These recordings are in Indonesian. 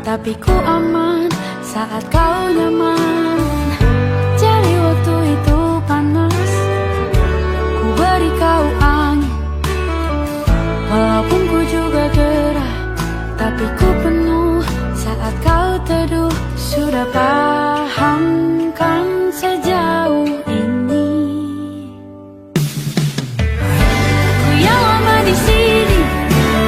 tapi ku aman saat kau nyaman. Jadi waktu itu panas, ku beri kau angin. Walaupun ku juga gerah, tapi ku penuh saat kau teduh. Sudah paham kan sejauh ini? Ku yang lama di sini,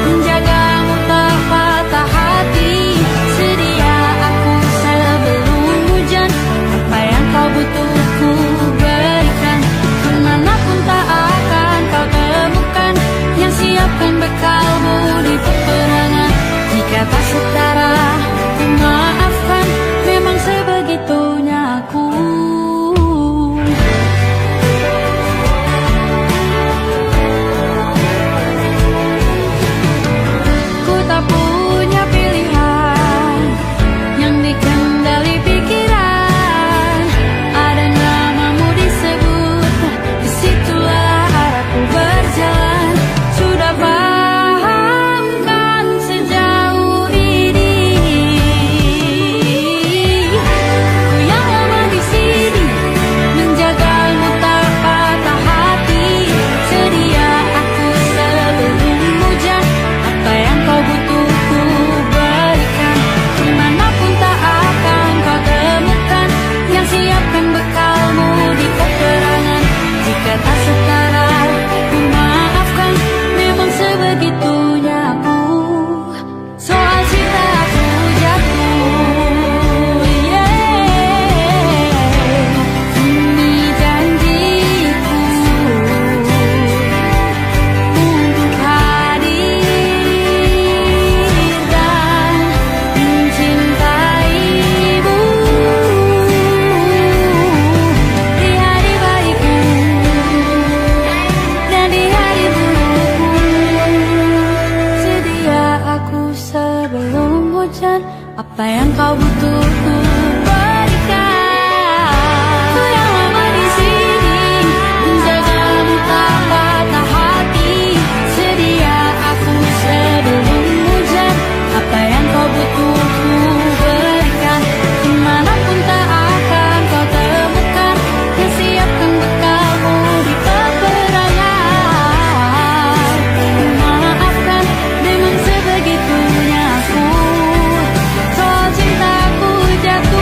menjagamu tak patah hati. Sedia aku sebelum hujan, apa yang kau butuh ku berikan. Kemanapun tak akan kau temukan yang siapkan bekalmu di peperangan. Jika tak setara, ku maafkan, memang sebegitunya aku. Ku tak punya pilihan yang dikendali pikiran. Ada namamu disebut, disitulah arahku berjalan. Sudah paham kan sejauh ini? Ku yang lama di sini, menjagamu tak patah hati. Sedia aku sebelum hujan, apa yang kau butuh ku berikan. Kemanapun tak akan kau temukan yang siapkan bekalmu di peperangan. Jika tak setara, ku maafkan, memang sebegitunya aku. Soal cinta aku jatuh, ini janjiku untuk hadir dan mencintaimu di hari baikku dan di hari burukku. Sedia aku sebelum hujan, apa yang kau butuh ku berikan. Ku yang lama di sini, menjagamu tak patah hati. Sedia aku sebelum hujan, apa yang kau butuh ku berikan. Kemanapun tak akan kau temukan yang siapkan bekalmu di peperangan. Maafkan, memang sebegitunya aku. Soal cintaku jatuh.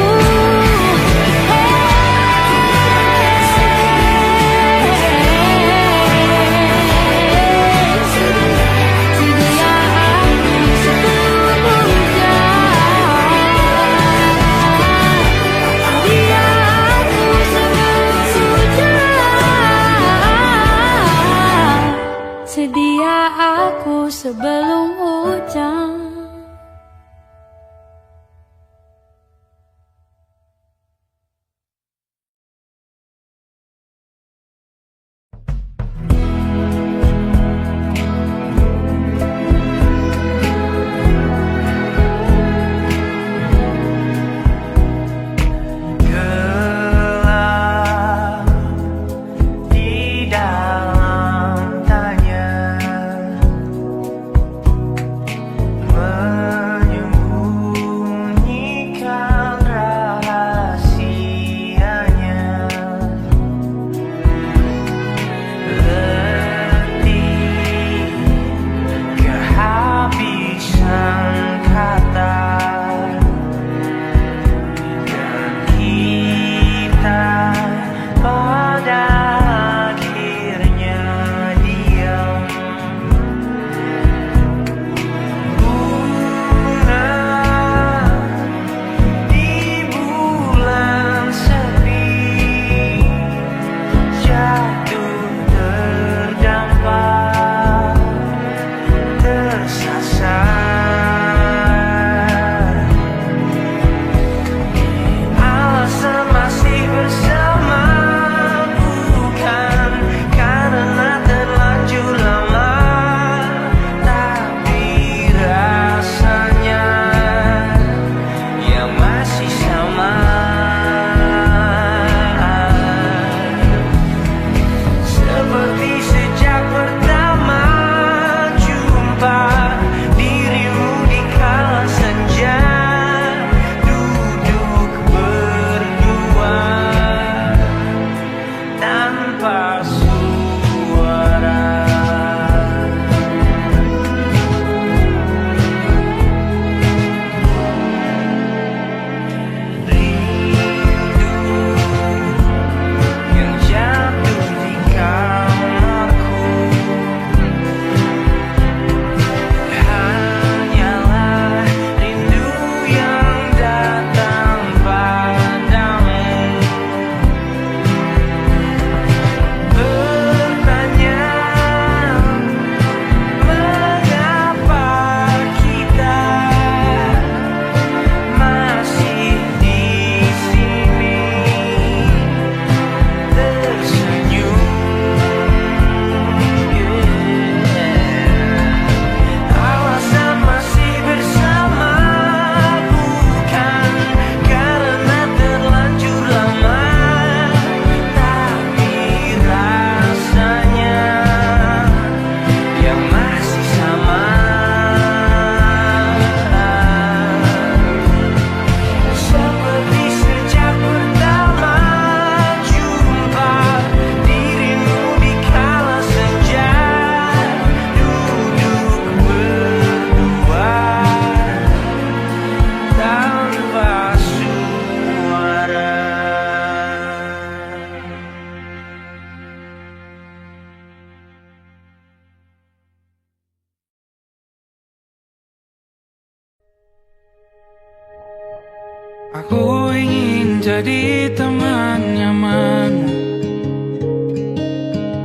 Aku ingin jadi teman nyamanmu,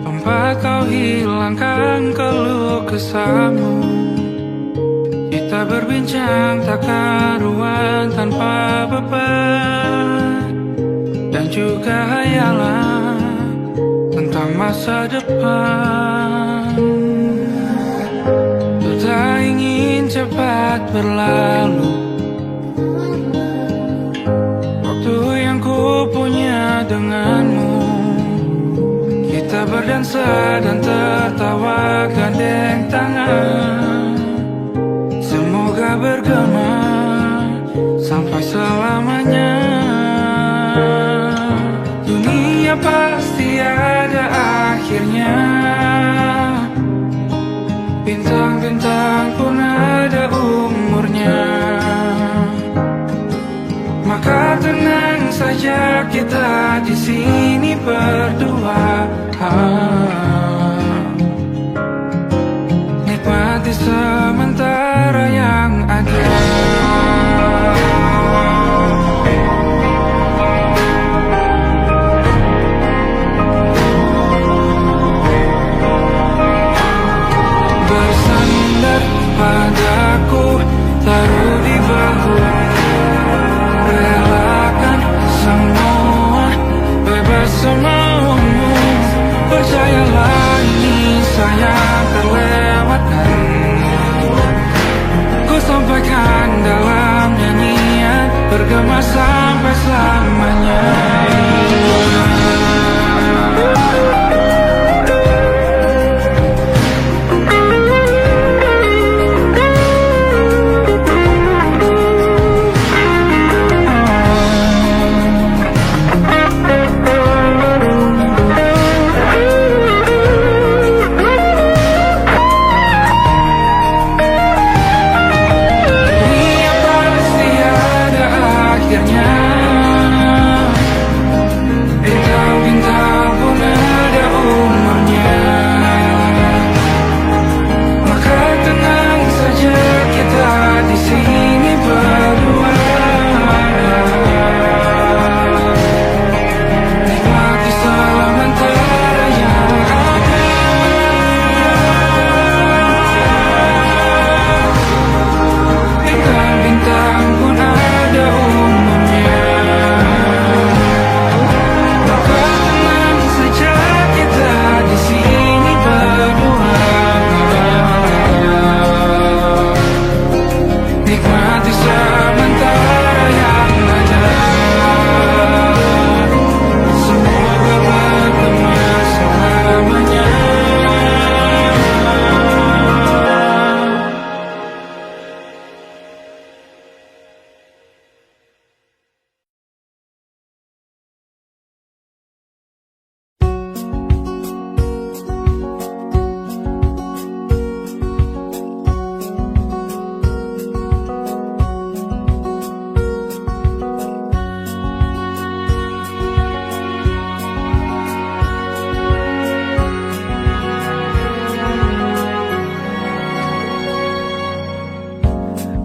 tempat kau hilangkan keluh kesahmu. Kita berbincang tak karuan tanpa beban, dan juga hayalan tentang masa depan. Ku tak ingin cepat berlalu waktu yang ku punya denganmu. Kita berdansa dan tertawa gandeng tangan, semoga bergema sampai selamanya. Dunia pasti ada akhirnya, bintang-bintang pun ada umurnya. Maka tenang saja kita di sini berdua, nikmati sementara yang ada. Bersandar padaku, taruh di bahu, relakan semua, bebas semaumu. Percayalah ini sayang terlewatkan, ku sampaikan dalam nyanyian, bergema sampai selamanya.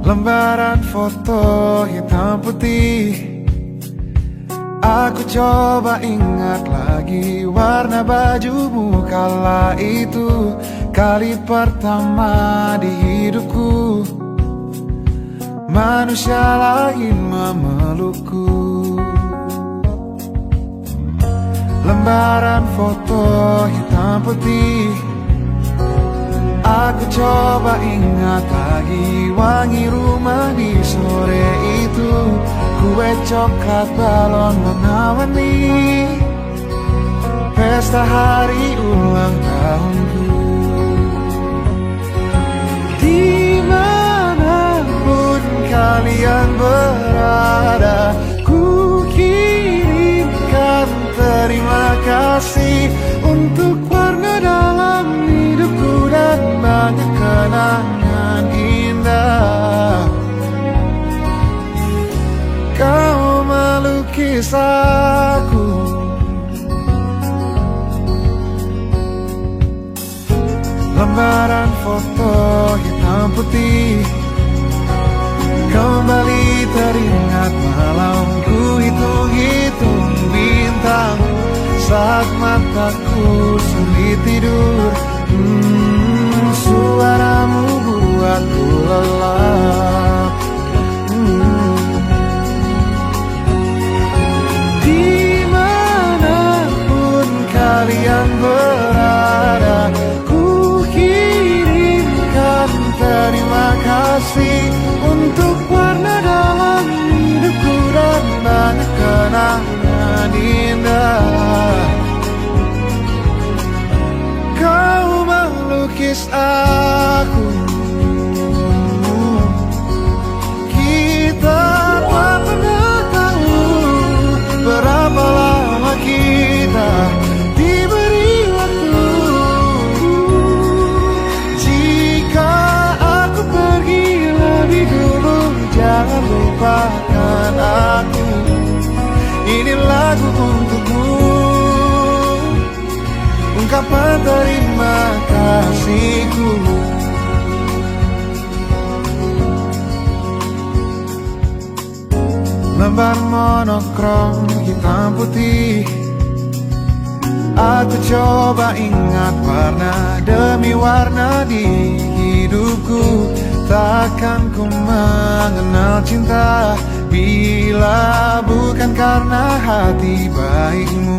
Lembaran foto hitam putih, aku coba ingat lagi warna bajumu kala itu. Kali pertama di hidupku, manusia lain memelukku. Lembaran foto hitam putih, aku coba ingat lagi wangi rumah di sore itu. Kue coklat balon warna-warni, pesta hari ulang tahunku. Dimanapun kalian berada, ku kirimkan terima kasih untuk warna dalam hidupku dan banyak kenangan indah. Kau melukis aku, lembaran foto hitam putih, kembali teringat malam tidur. Suaramu buatku lelap. Dimanapun kalian berada, ku kirimkan terima kasih untuk warna dalam hidupku dan banyak kenangan indah. Kau melukis aku, kita tak pernah tahu berapa lama kita diberi waktu. Jika aku pergi lebih dulu, jangan lupakan aku. Ini lagu untukmu, ungkapan terima kasihku. Lembar monokrom hitam putih, aku coba ingat warna demi warna di hidupku. Takkan ku mengenal cinta bila bukan karena hati baikmu.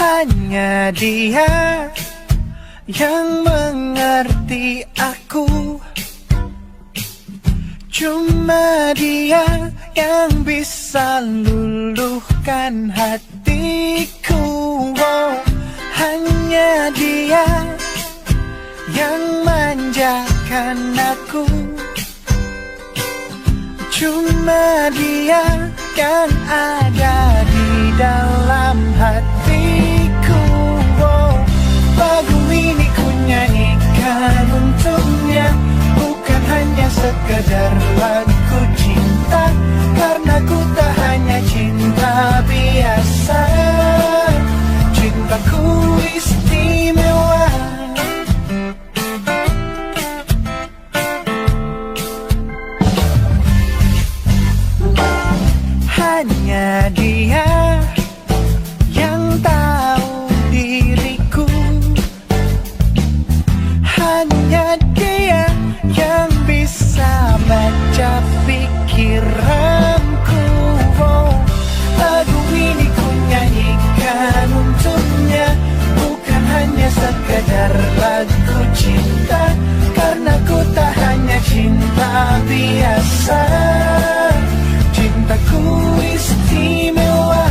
Hanya dia yang mengerti aku, cuma dia yang bisa luluhkan hatiku. Oh, hanya dia yang manjakan aku, cuma dia yang ada di dalam hatiku. Oh, lagu ini ku nyanyikan untuknya, bukan hanya sekedar lagu cinta, karena ku tak hanya cinta biasa. Cintaku istimewa. Hanya dia yang tahu diriku, hanya dia yang bisa baca pikiranku. Oh, lagu ini ku nyanyikan untuknya, bukan hanya sekedar lagu cinta, karena ku tak hanya cinta biasa. Cintaku istimewa.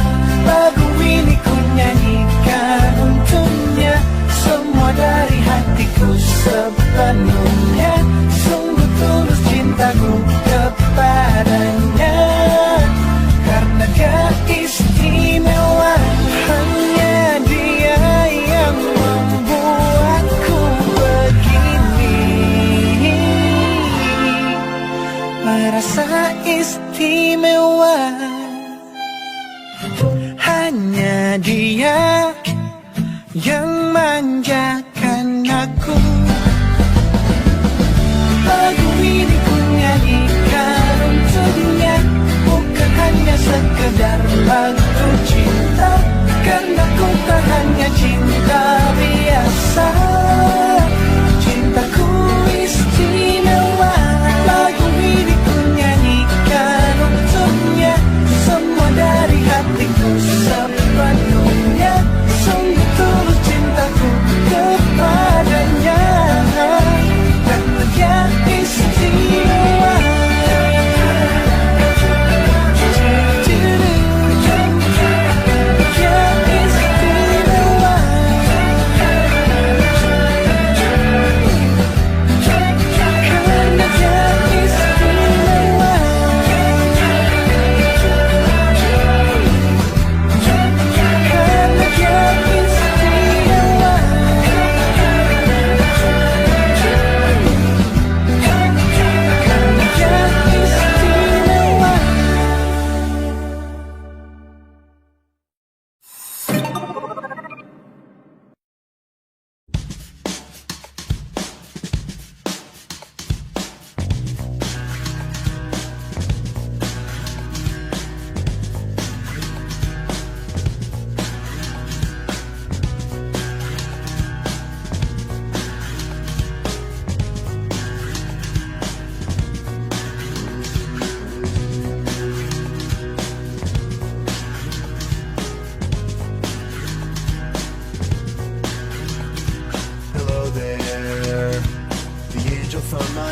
Lagu ini ku nyanyikan untuknya, semua dari hatiku sepenuhnya. Sungguh tulus cintaku kepadanya, karena dia istimewa. Hanya dia yang membuatku begini, merasa istimewa. Hanya dia yang manjakan aku. Lagu ini ku nyanyikan untuknya, bukan hanya sekedar lagu cinta, karena ku tak hanya cinta biasa. Cintaku istimewa. Lagu ini ku nyanyikan untuknya, semua dari hatiku sepenuhnya. Sungguh tulus cintaku kepadanya, karena dia istimewa.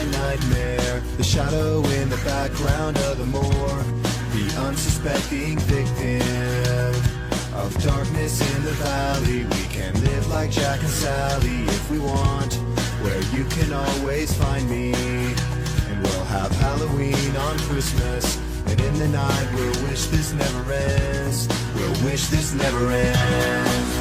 my nightmare, the shadow in the background of the moor, the unsuspecting victim of darkness in the valley. We can live like Jack and Sally if we want, where you can always find me. And we'll have Halloween on Christmas, and in the night we'll wish this never ends. We'll wish this never ends.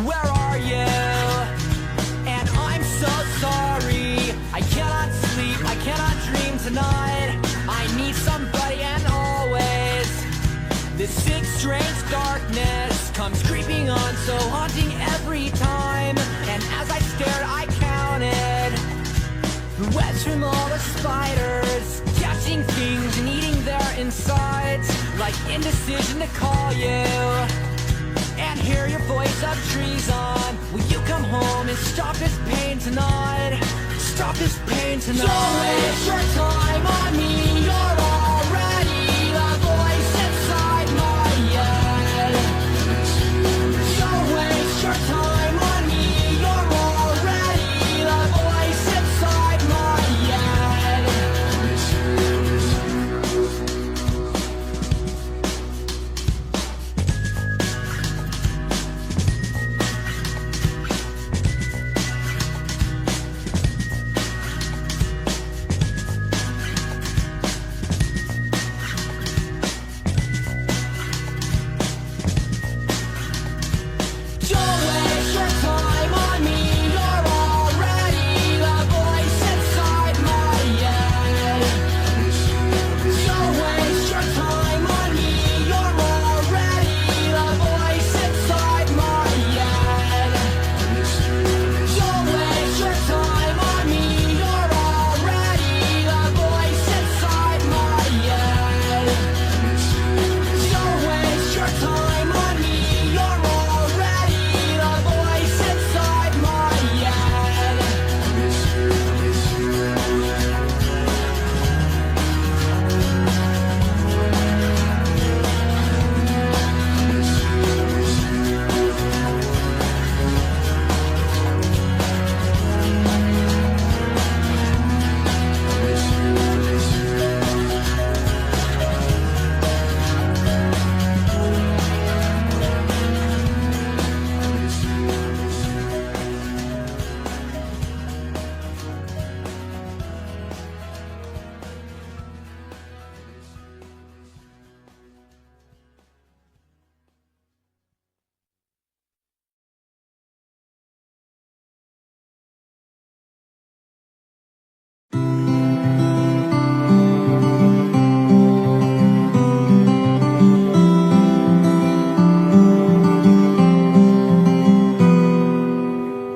Where are you? And I'm so sorry. I cannot sleep, I cannot dream tonight. I need somebody, and always this sick, strange darkness comes creeping on, so haunting every time. And as I stared, I counted the webs from all the spiders, catching things and eating their insides, like indecision to call you and hear your voice of treason. Will you come home and stop this pain tonight? Stop this pain tonight. Don't waste your time on me. You're already the voice inside my head. Don't waste your time on me. You're already the voice inside my head. Don't waste your time on me. You're already the voice inside my head. Don't waste your time on me. You're already the voice inside my head. Don't waste your time on me. You're already the voice inside my head. Don't waste your time on me. You're already the voice inside my head.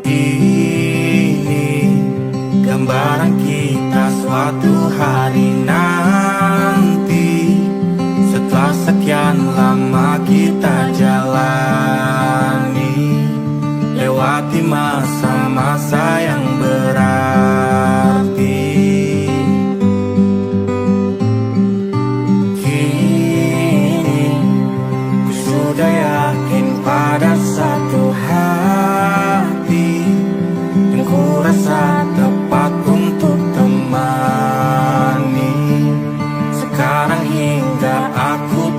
Ini gambaran kita suatu hari nanti, setelah sekian lama kita jalani, lewati masa-masa yang berarti. Kini ku sudah yakin pada satu hati yang ku rasa tepat untuk temani. Sekarang hingga aku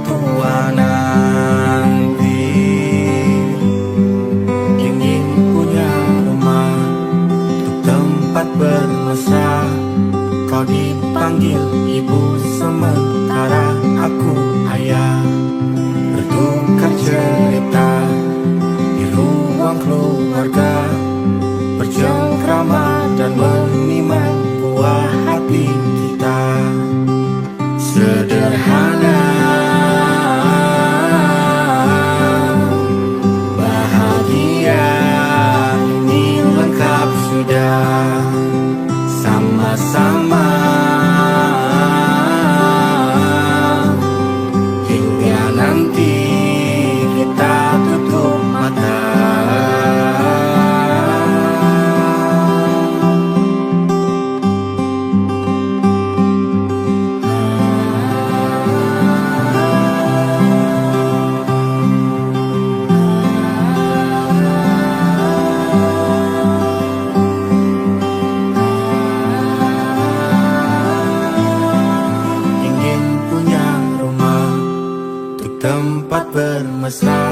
tempat bermesra.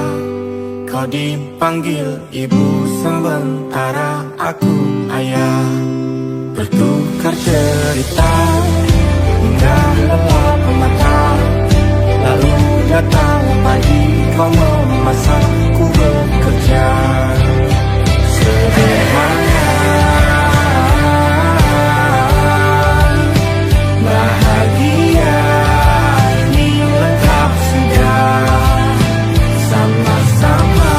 Kau dipanggil ibu, sementara aku ayah. Bertukar cerita hingga lelap mata. Lalu datang pagi, kau memasak, ku bekerja. Sederhana, bahagia ini lengkap sudah. Sama-sama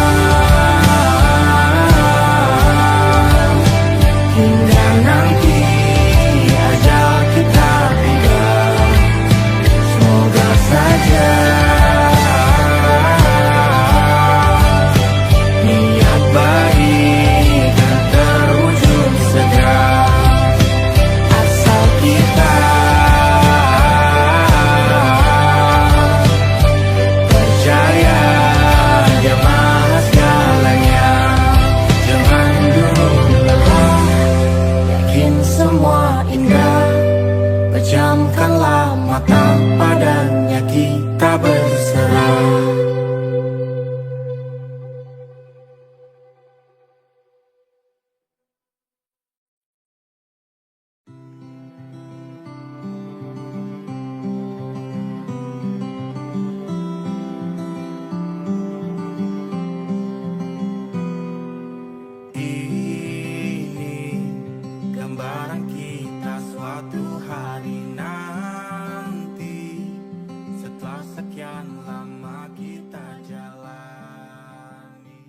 hingga nanti ajal kita tiba. Semoga saja niat baik dan terwujud segera. Asal kita percaya Dia Maha segalanya. Jangan dulu lelah, yakin semua indah. Pejamkanlah mata, padanya kita berserah. Ini gambaran kita suatu hari nanti, setelah sekian lama kita jalani.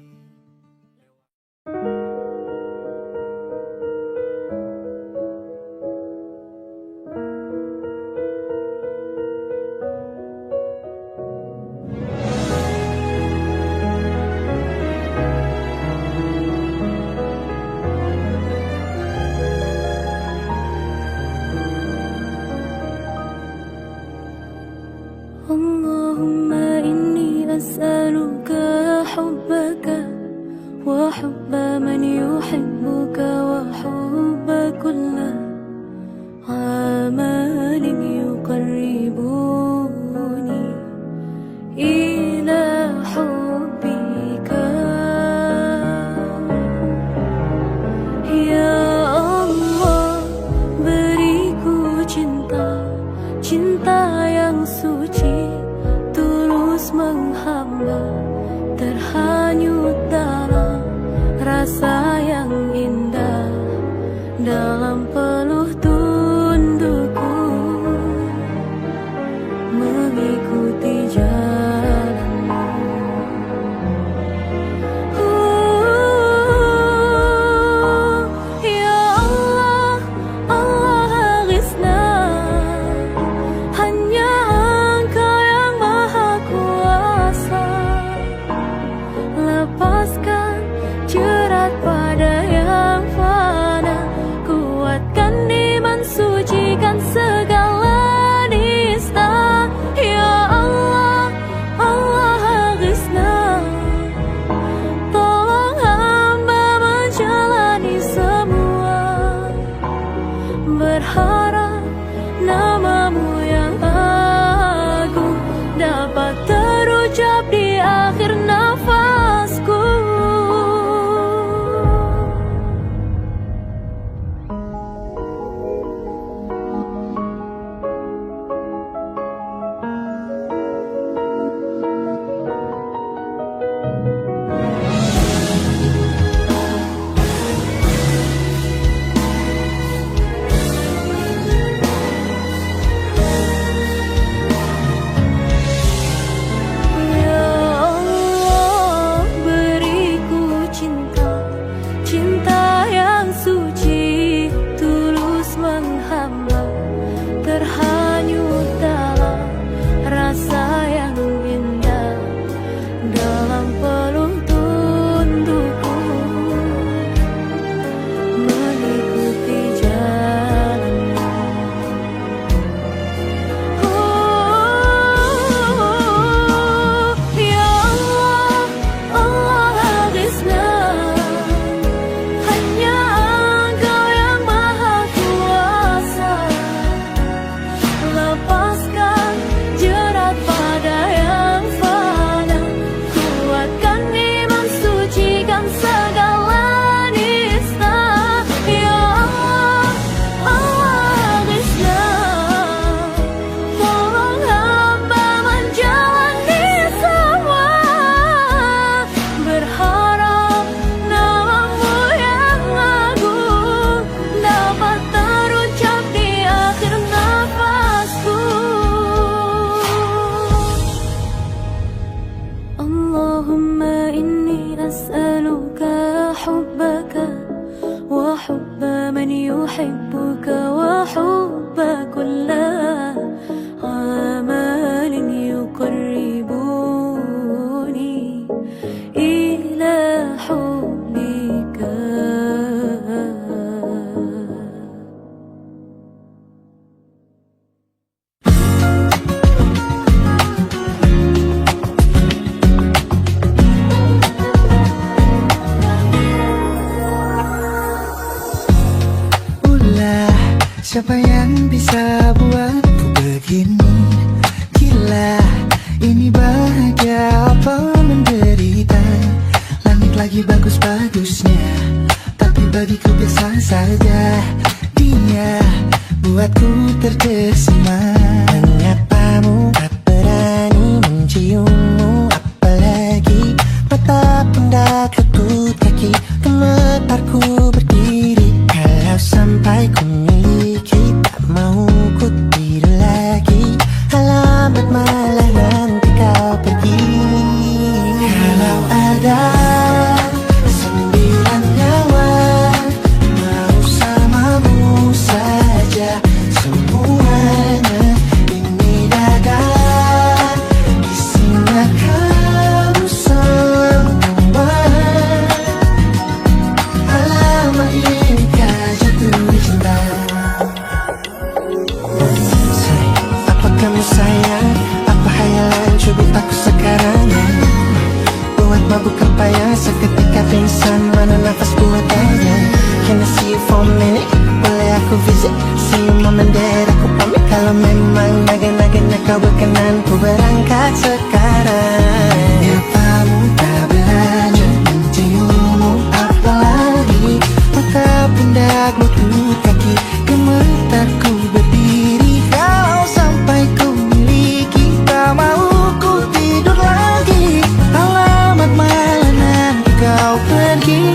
Allahumma inni as'aluka hubbaka wa hubba man yuhibbuka wa hubba kulla amalin yuqarribuni ila hubbika. Ya Allah, beriku cinta, cinta yang suci, tulus menghamba, terhanyut dalam rasa yang indah, dalam peluh tundukku mengikuti jalanmu. Ya Allah, Allah aghithna, hanya Engkau yang maha kuasa. Lepaskan jerat pada yang fana, kuat Siapa yang bisa buatku begini? Gila, ini bahagia apa menderita? Langit lagi bagus-bagusnya, tapi bagiku biasa saja. Dia buatku terkesima. Menyapamu, tak berani menciummu, apalagi mata pun dah ketut kaki. Gemetarku berdiri kalau sampai ku miliki. Tak mau ku tidur lagi, alamat malah nanti kau pergi. Kalau ada 9 nyawa, mau samamu saja semuanya. Ini dada isinya kamu semua. Alamak inikah jatuh cinta. Apa kamu sayang? Apa hayalan cubit aku sekarang? Buat mabuk apa yang seketika pingsan, mana nafas buatannya? Can I see you for a minute? Boleh aku visit? See you mom and dad, aku pamit. Kalau memang naga-naganya kau berkenan, ku berangkat sekarang. Nyapamu tak belajar menciummu, apalagi mata pundak lutut kaki. Gemetarku berdiri kalau sampai ku miliki. Tak mau ku tidur lagi, alamat malah nanti kau pergi.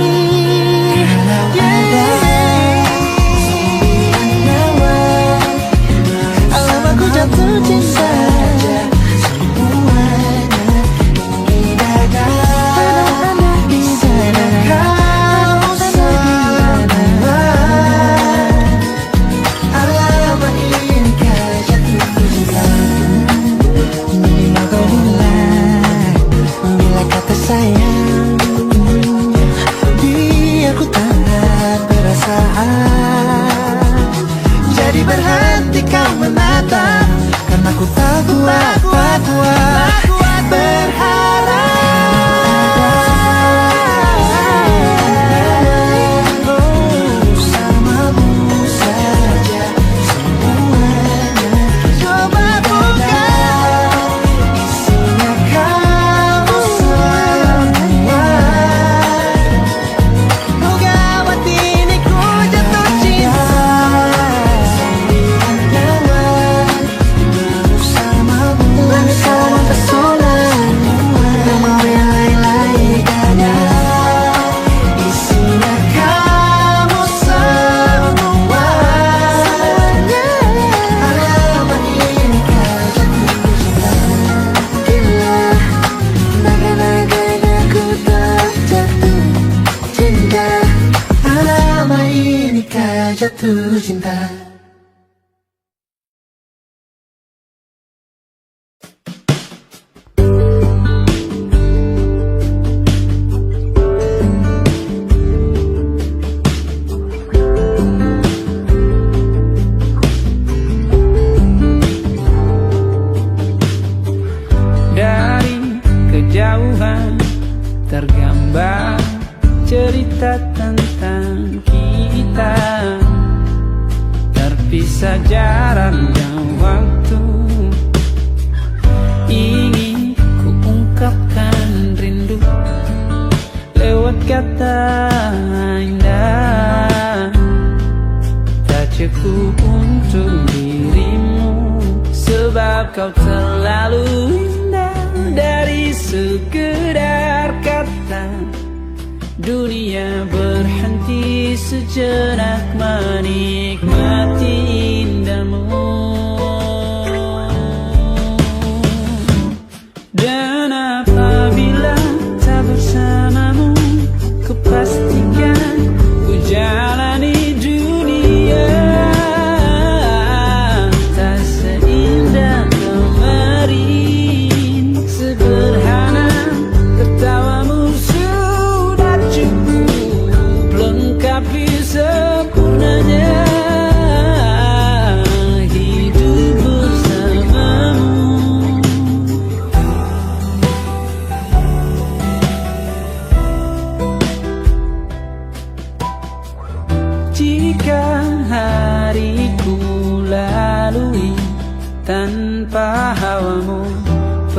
Kalau ada 9 nyawa, alamat ku jatuh cinta. Semuanya ini dada di sana kau semua. Alamat inikah jatuh cinta. Ini kau bilang, bila kata sayang, biar ku tak perasaan. Jadi berhenti kau menatap, karena ku tak kuat berharap. Bersamamu saja semuanya. Coba buka, isinya kamu semua. Oh gawat ini ku jatuh cinta. 9 nyawa, bersamamu pesona. Tak mau yang lain-lain ada. Isinya kamu semua. Alamat inikah jatuh cinta. Gila, naga-naganya ku tak jatuh cinta. Alamat inikah jatuh cinta. Dari kejauhan tergambar cerita tentang kita, terpisah jarak dan waktu. Ingin ku ungkapkan rindu lewat kata indah. Tak cukup untuk dirimu, sebab kau terlalu indah. Dari sekedar kata, dunia berhenti sejenak menikmati indahmu. Dan apabila tak bersamamu, kupastikan ku jalani dunia tak seindah kemarin. Sederhana tertawamu sudah cukup lengkapi sempurnanya.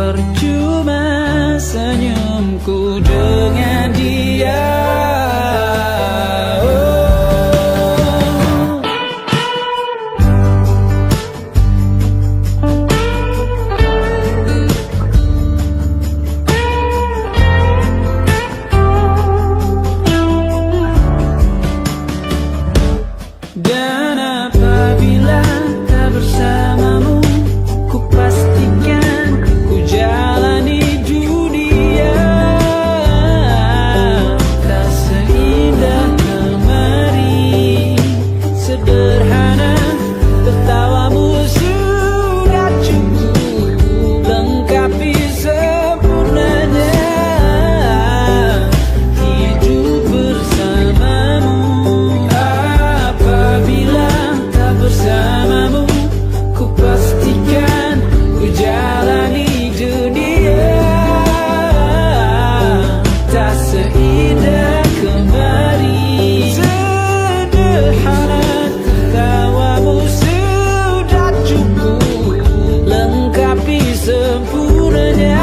percuma senyumku dengan dia. Dan apabila tak bersamamu, ku pastikan ku jalani dunia tak seindah kemari. Sederhana tertawamu sudah cukup lengkapi sempurnanya hidup bersamamu. Apabila tak bersamamu, ku pastikan ku jalani dunia tak seindah kemari. Sederhana tertawamu sudah cukup lengkapi sempurnanya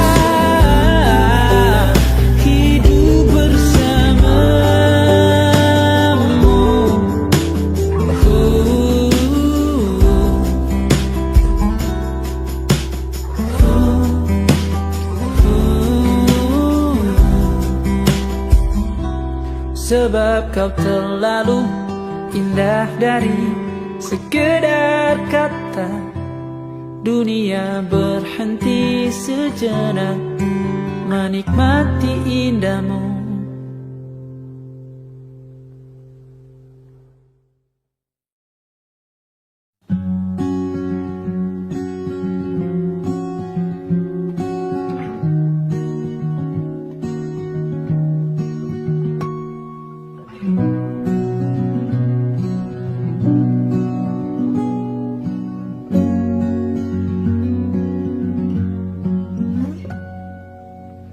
hidup bersamamu. Sebab kau terlalu indah dari sekedar kata. Dunia berhenti sejenak menikmati indahmu.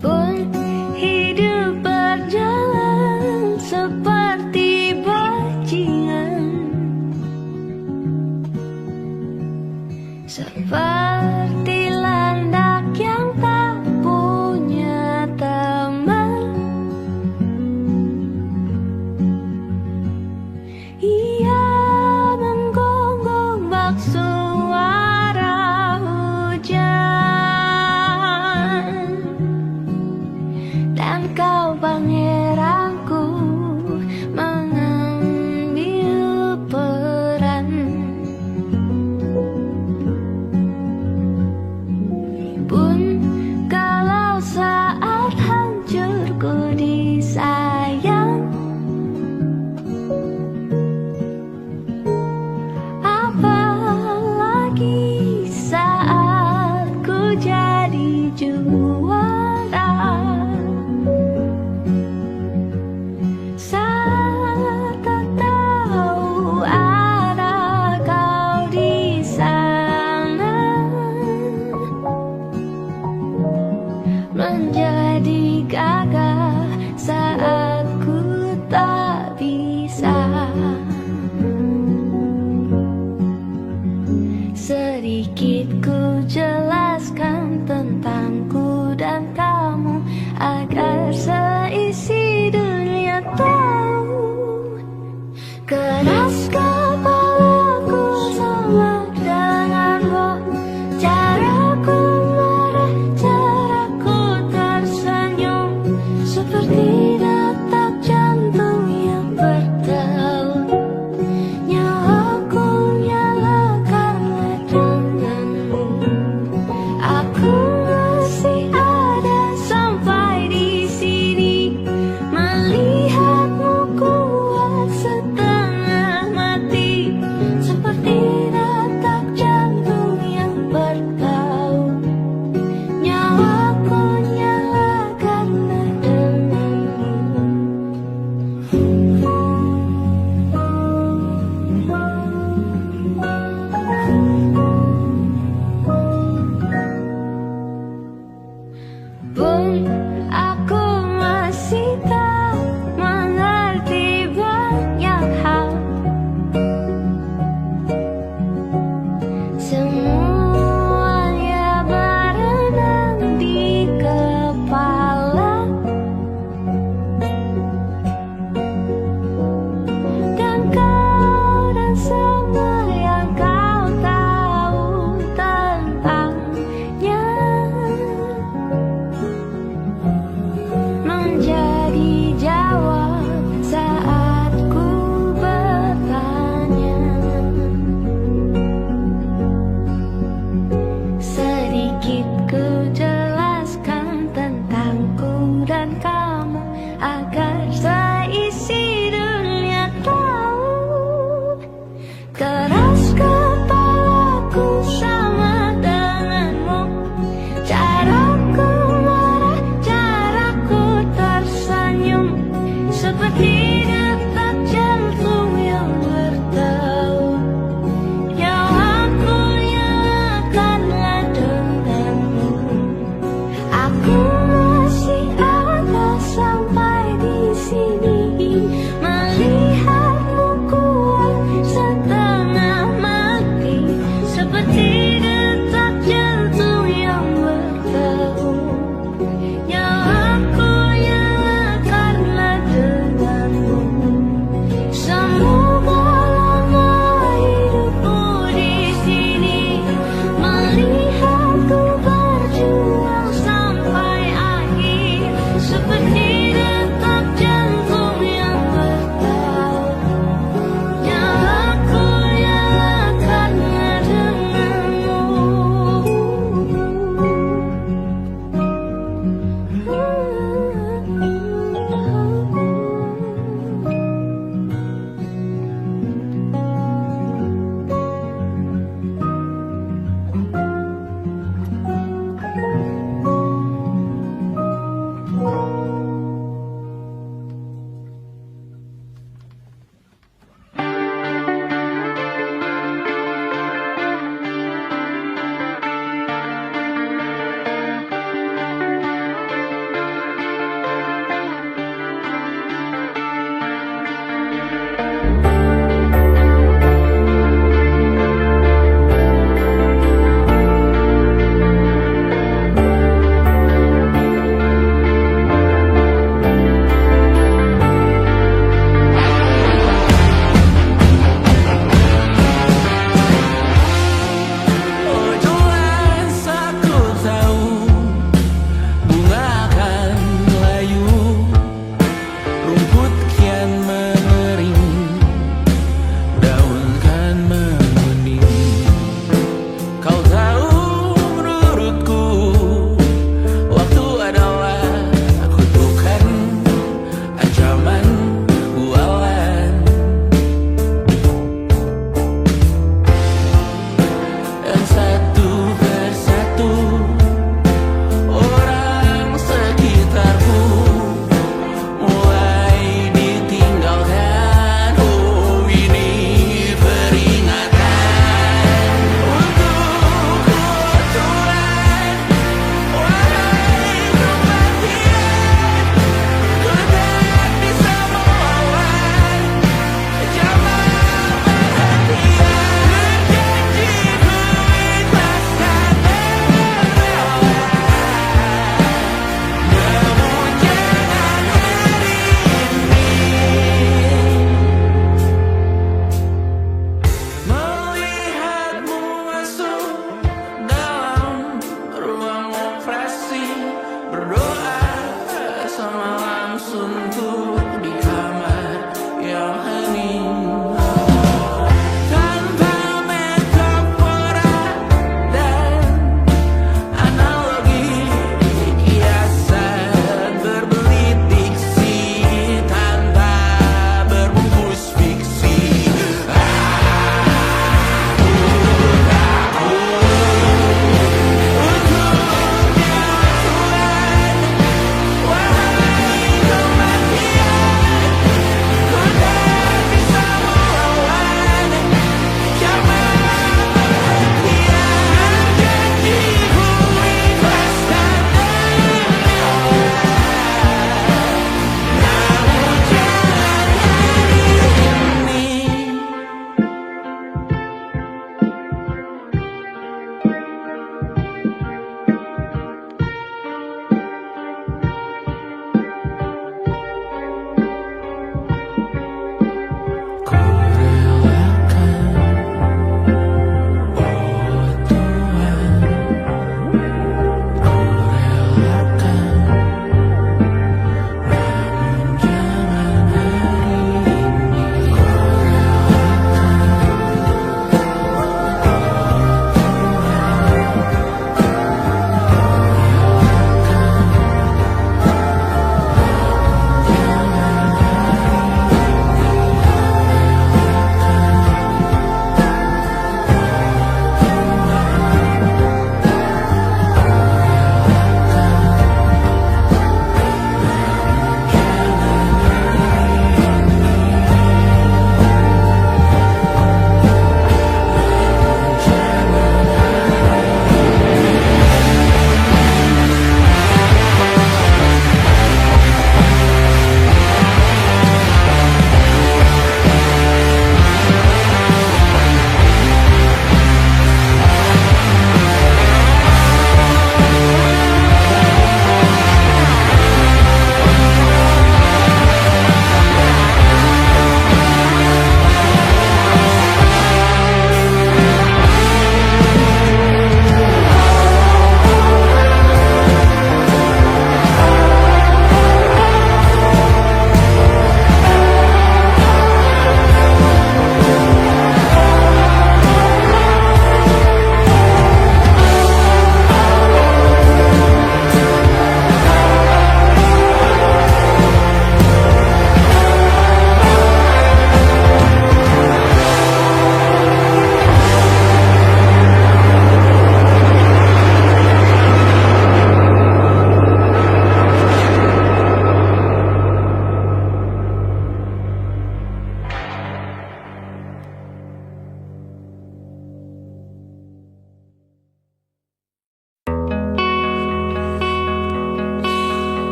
Pun hidup berjalan seperti bajingan, seperti landak yang tak punya teman. Ia menggonggong bak suara hujan, dan kau pangeranku mengambil peran. Pun kalau saat hancurku disayang, apalagi saat ku jadi juara. Saat tak tahu ada kau di sana, menjadi gagah saat ku tak bisa. Sedikit ku jelaskan tentangku dan kamu agar seisi dunia tahu. Keras kepalaku sama denganmu, caraku marah, caraku tersenyum,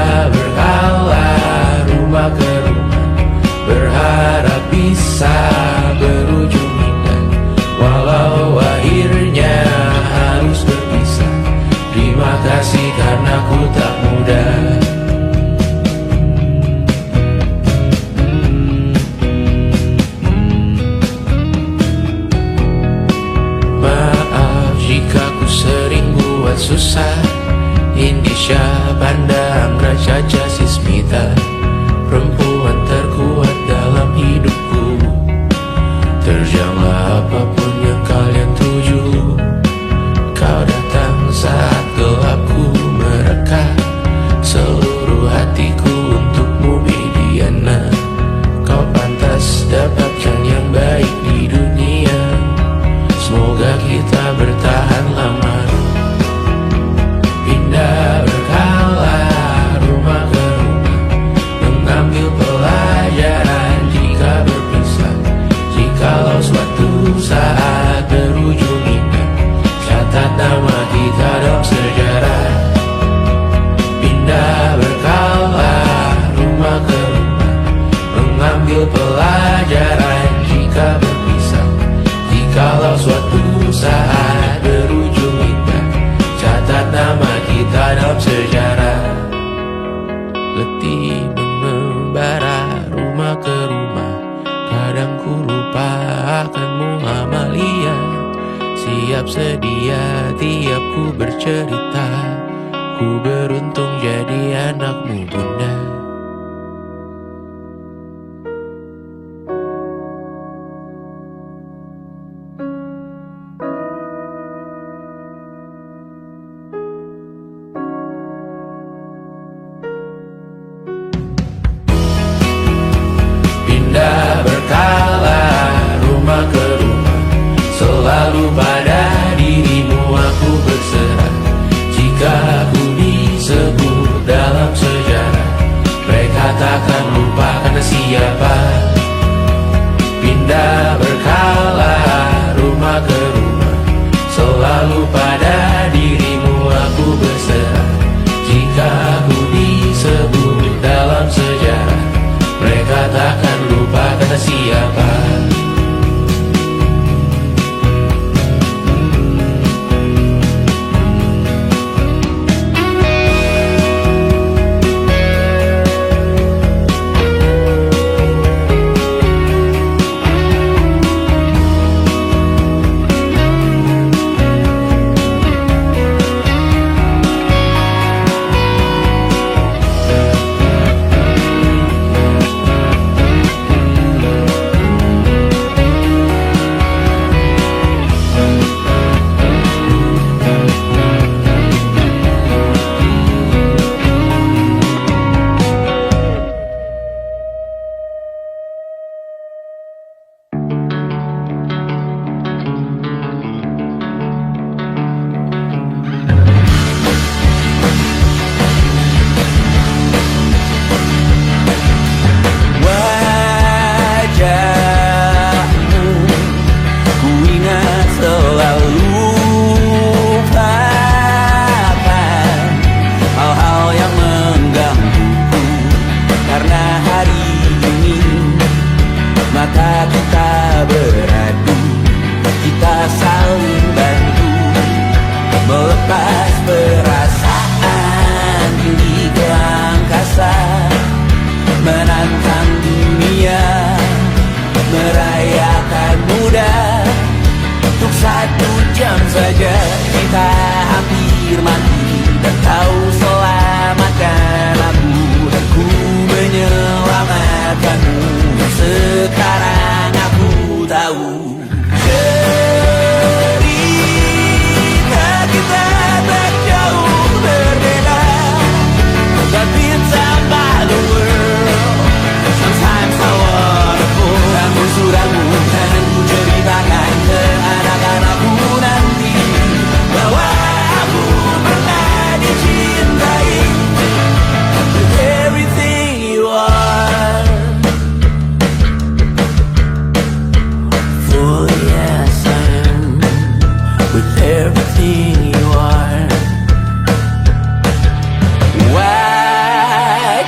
Pindah berkala rumah ke rumah, berharap bisa berujung indah. Walau akhirnya harus berpisah, terima kasih karena ku tak mudah. Maaf jika ku sering buat susah. Indisha pandang Raja Jasismita, perempuan terkuat dalam hidupku. Terjanglah apapun yang kalian tuju. Kau datang saat gelapku mereka, seluruh hatiku untukmu Mediana. Kau pantas dapatkan yang baik di dunia. Semoga kita bertahan lama. Pindah berkala rumah ke rumah, mengambil pelajaran jika berpisah. Jikalau suatu saat berujung indah, catat nama kita dalam sejarah. Pindah berkala rumah ke rumah, mengambil pelajaran jika berpisah. Jikalau suatu saat berujung indah, catat nama kita dalam sejarah. Letih mengembara rumah ke rumah, kadang ku lupa akanmu Amalia. Siap sedia tiap ku bercerita, ku beruntung jadi anakmu bunda. Pindah berkala rumah ke rumah, selalu pada dirimu aku berserah. Jika aku disebut dalam sejarah,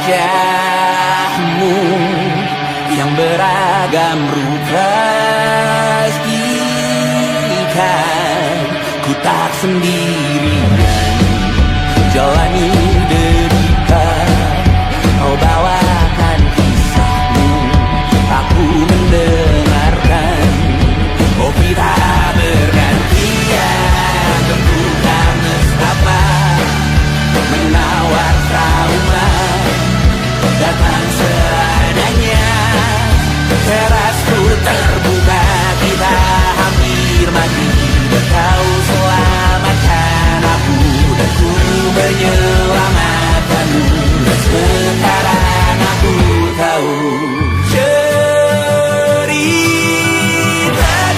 wajahmu yang beragam rupa, ikan ku tak sendirian jalani derita. Kau bawakan kisahmu, aku mendengarkan. Kopi tak bergantian, tentukan nestapa menawar trauma, datang seadanya. Terasku terbuka, kita hampir mati. Kau selamatkan aku dan ku menyelamatkanmu. Dan sekarang aku tahu cerita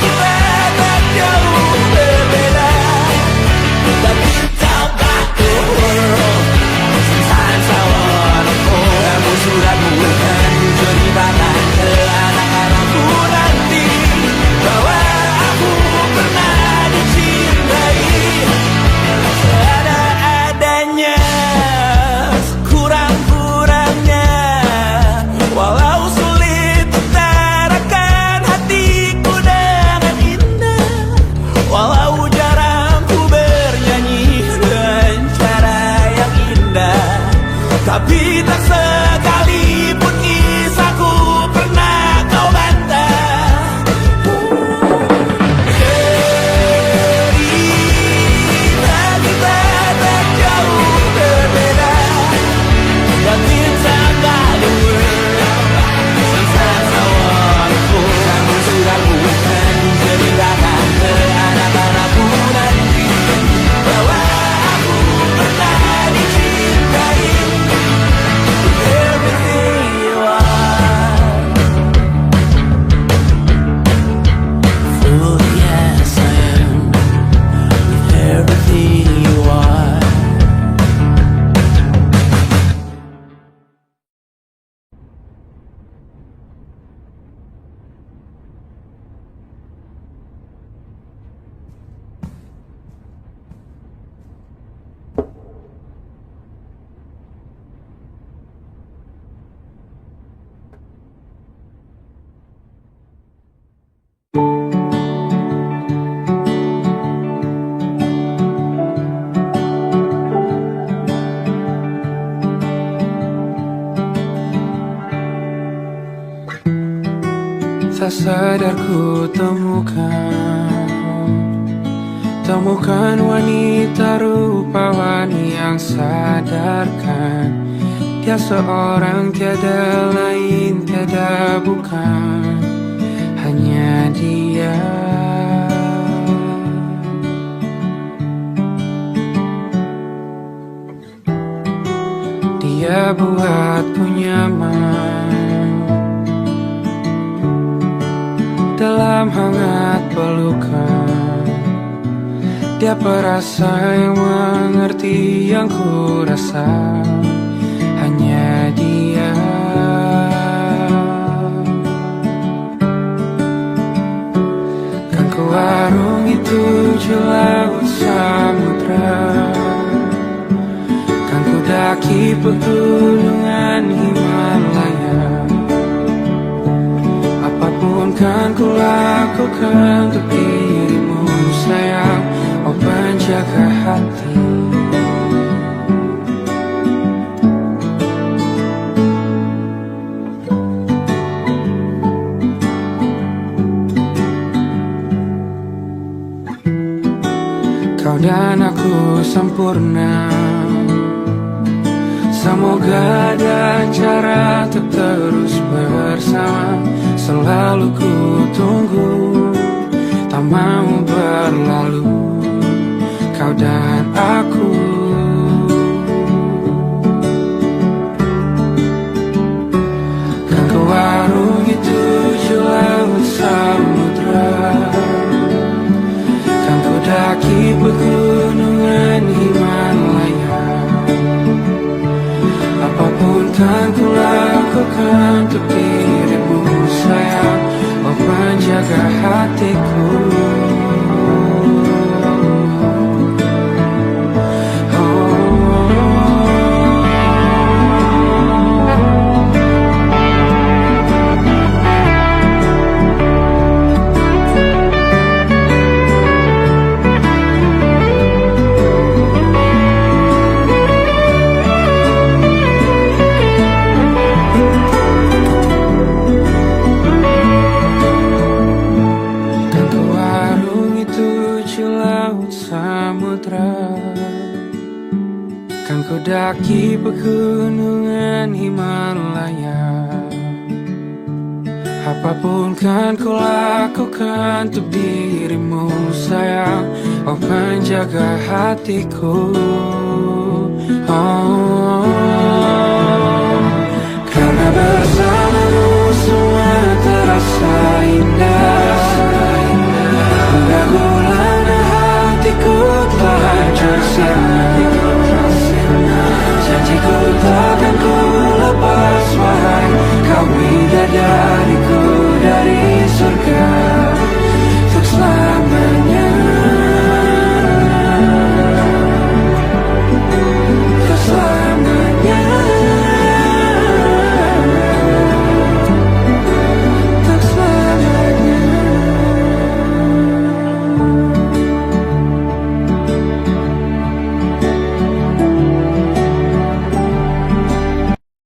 kita tak jauh berbeda. Tapi kau baku sometimes I wanna fall. Kamu sudah bukan ceritakan ke anak-anakku nanti bahwa aku pernah dicintai seadanya, kurang-kurangnya. Walau sulit utarakan hatiku dengan indah, walau jarang ku bernyanyi dengan cara yang indah, tapi tak sekalipun kisahku pernah kau bantah. Cerita kita tak jauh berbeda, but it's about the world. Sometimes I wanna fall. Kamu sudah bukan ceritakan ke anak-anakku nanti bahwa aku pernah dicintai. Everything you are, fully as I am, with everything you are. Tak sadar ku temukan wanita rupawani yang sadarkan dia seorang, tiada lain, tiada bukan, hanya dia. Dia buatku nyaman dalam hangat pelukan. Dia perasa yang mengerti yang ku rasa, hanya dia. Kan ku arungi 7 laut samudra, kan ku daki pegunungan Himalaya. Apapun kan ku lakukan untuk dirimu sayang, oh penjaga hati. Kau dan aku sempurna, semoga ada cara untuk terus bersama. Selalu ku tunggu, tak mau berlalu, kau dan aku. Kan ku arungi 7 laut samudra, kan ku daki pegunungan Himalaya. Apapun kan ku lakukan untuk dirimu sayang, oh penjaga hatiku. Oh, di pegunungan Himalaya. Apapun kan ku lakukan untuk dirimu sayang, oh penjaga hatiku. Oh.